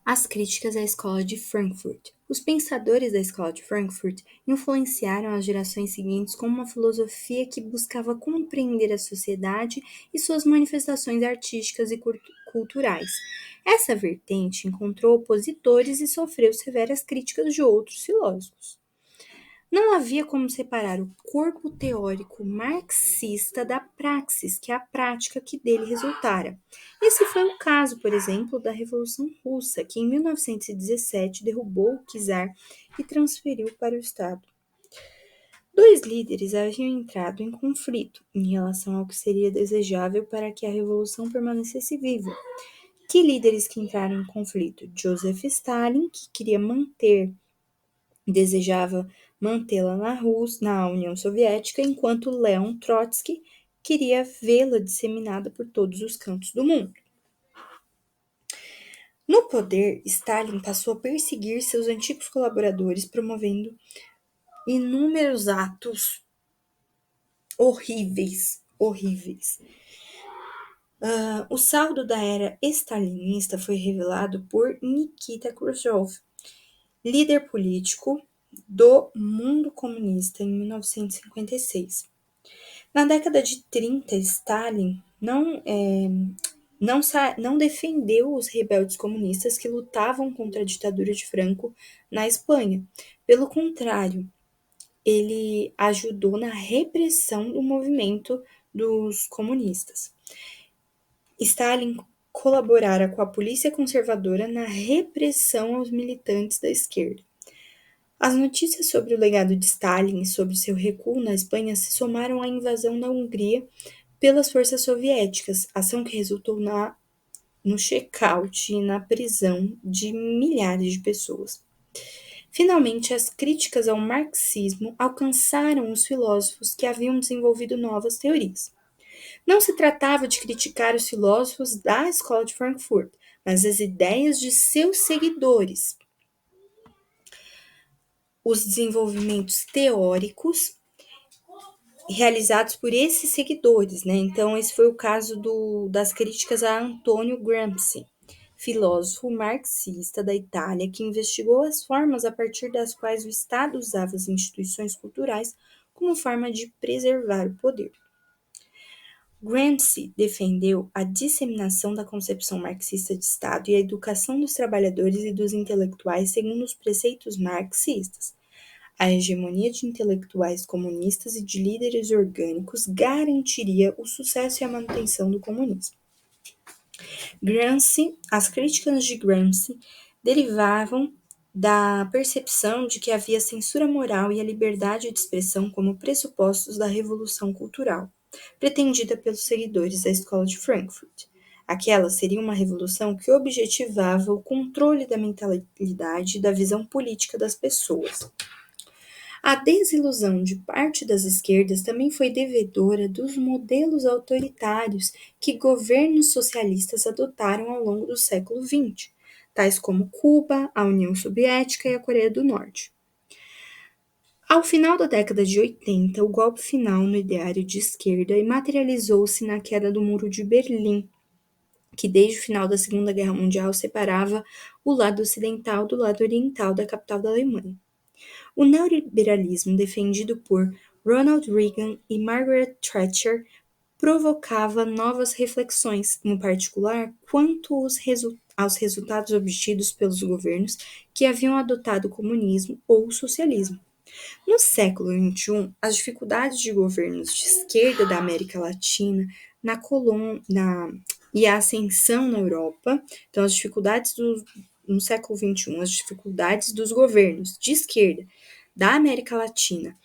As críticas à escola de Frankfurt. Os pensadores da escola de Frankfurt influenciaram as gerações seguintes com uma filosofia que buscava compreender a sociedade e suas manifestações artísticas e culturais. Essa vertente encontrou opositores e sofreu severas críticas de outros filósofos. Não havia como separar o corpo teórico marxista da praxis, que é a prática que dele resultara. Esse foi o caso, por exemplo, da Revolução Russa, que em 1917 derrubou o czar e transferiu para o Estado. Dois líderes haviam entrado em conflito em relação ao que seria desejável para que a revolução permanecesse viva. Que líderes que entraram em conflito? Joseph Stalin, que queria desejava mantê-la na União Soviética, enquanto Leon Trotsky queria vê-la disseminada por todos os cantos do mundo. No poder, Stalin passou a perseguir seus antigos colaboradores, promovendo inúmeros atos horríveis. O saldo da era stalinista foi revelado por Nikita Khrushchev, líder político do mundo comunista em 1956. Na década de 30, Stalin não defendeu os rebeldes comunistas que lutavam contra a ditadura de Franco na Espanha. Pelo contrário, ele ajudou na repressão do movimento dos comunistas. Stalin colaborara com a polícia conservadora na repressão aos militantes da esquerda. As notícias sobre o legado de Stalin e sobre seu recuo na Espanha se somaram à invasão da Hungria pelas forças soviéticas, ação que resultou no check-out e na prisão de milhares de pessoas. Finalmente, as críticas ao marxismo alcançaram os filósofos que haviam desenvolvido novas teorias. Não se tratava de criticar os filósofos da escola de Frankfurt, mas as ideias de seus seguidores. Os desenvolvimentos teóricos realizados por esses seguidores, né? Então, esse foi o caso das críticas a Antonio Gramsci, filósofo marxista da Itália, que investigou as formas a partir das quais o Estado usava as instituições culturais como forma de preservar o poder. Gramsci defendeu a disseminação da concepção marxista de Estado e a educação dos trabalhadores e dos intelectuais segundo os preceitos marxistas. A hegemonia de intelectuais comunistas e de líderes orgânicos garantiria o sucesso e a manutenção do comunismo. As críticas de Gramsci derivavam da percepção de que havia censura moral e a liberdade de expressão como pressupostos da revolução cultural, pretendida pelos seguidores da escola de Frankfurt. Aquela seria uma revolução que objetivava o controle da mentalidade e da visão política das pessoas. A desilusão de parte das esquerdas também foi devedora dos modelos autoritários que governos socialistas adotaram ao longo do século XX, tais como Cuba, a União Soviética e a Coreia do Norte. Ao final da década de 80, o golpe final no ideário de esquerda materializou-se na queda do Muro de Berlim, que desde o final da Segunda Guerra Mundial separava o lado ocidental do lado oriental da capital da Alemanha. O neoliberalismo defendido por Ronald Reagan e Margaret Thatcher provocava novas reflexões, em particular quanto aos resultados obtidos pelos governos que haviam adotado o comunismo ou o socialismo. No século XXI, as dificuldades de governos de esquerda da América Latina e a ascensão na Europa, então no século XXI, as dificuldades dos governos de esquerda da América Latina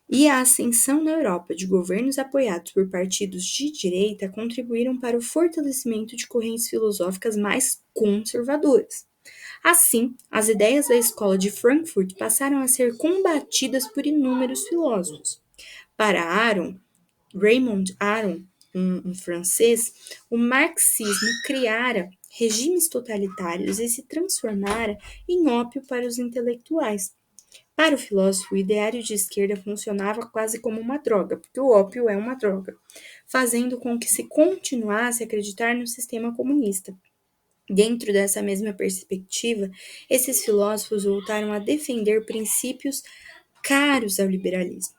e a ascensão na Europa de governos apoiados por partidos de direita contribuíram para o fortalecimento de correntes filosóficas mais conservadoras. Assim, as ideias da escola de Frankfurt passaram a ser combatidas por inúmeros filósofos. Para Raymond Aron, um francês, o marxismo criara regimes totalitários e se transformara em ópio para os intelectuais. Para o filósofo, o ideário de esquerda funcionava quase como uma droga, porque o ópio é uma droga, fazendo com que se continuasse a acreditar no sistema comunista. Dentro dessa mesma perspectiva, esses filósofos voltaram a defender princípios caros ao liberalismo,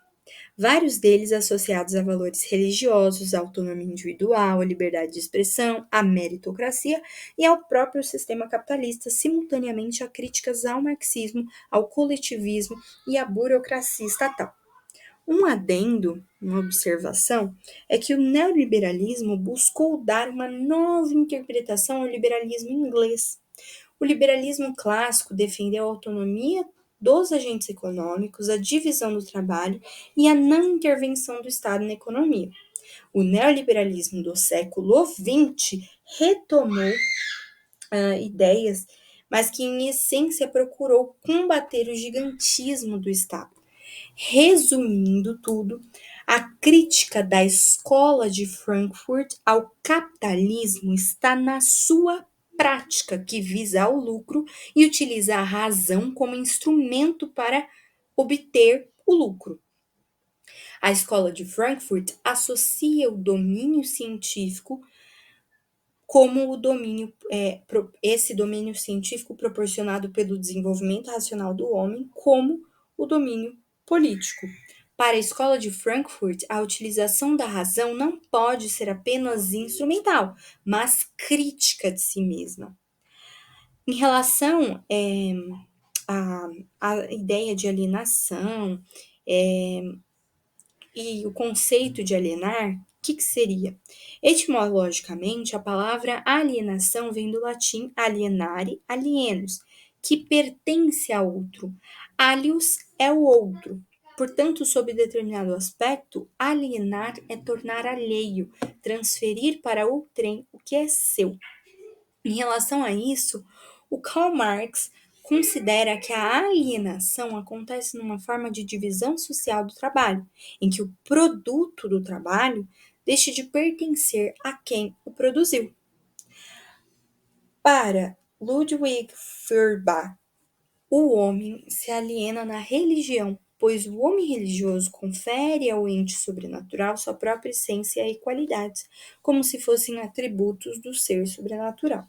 vários deles associados a valores religiosos, à autonomia individual, à liberdade de expressão, à meritocracia e ao próprio sistema capitalista, simultaneamente a críticas ao marxismo, ao coletivismo e à burocracia estatal. Um adendo, uma observação, é que o neoliberalismo buscou dar uma nova interpretação ao liberalismo inglês. O liberalismo clássico defendeu a autonomia dos agentes econômicos, a divisão do trabalho e a não intervenção do Estado na economia. O neoliberalismo do século XX retomou ideias, mas que em essência procurou combater o gigantismo do Estado. Resumindo tudo, a crítica da escola de Frankfurt ao capitalismo está na sua prática, que visa o lucro e utiliza a razão como instrumento para obter o lucro. A escola de Frankfurt associa o domínio científico como o domínio, esse domínio científico proporcionado pelo desenvolvimento racional do homem, como o domínio político. Para a escola de Frankfurt, a utilização da razão não pode ser apenas instrumental, mas crítica de si mesma. Em relação à ideia de alienação e o conceito de alienar, o que seria? Etimologicamente, a palavra alienação vem do latim alienare, alienus, que pertence a outro. Alius é o outro. Portanto, sob determinado aspecto, alienar é tornar alheio, transferir para outrem o que é seu. Em relação a isso, o Karl Marx considera que a alienação acontece numa forma de divisão social do trabalho, em que o produto do trabalho deixa de pertencer a quem o produziu. Para Ludwig Feuerbach, o homem se aliena na religião, pois o homem religioso confere ao ente sobrenatural sua própria essência e qualidades, como se fossem atributos do ser sobrenatural.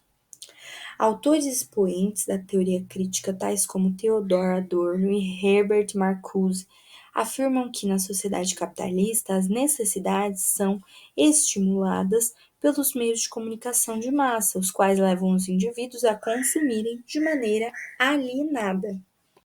Autores expoentes da teoria crítica, tais como Theodor Adorno e Herbert Marcuse, afirmam que na sociedade capitalista as necessidades são estimuladas pelos meios de comunicação de massa, os quais levam os indivíduos a consumirem de maneira alienada.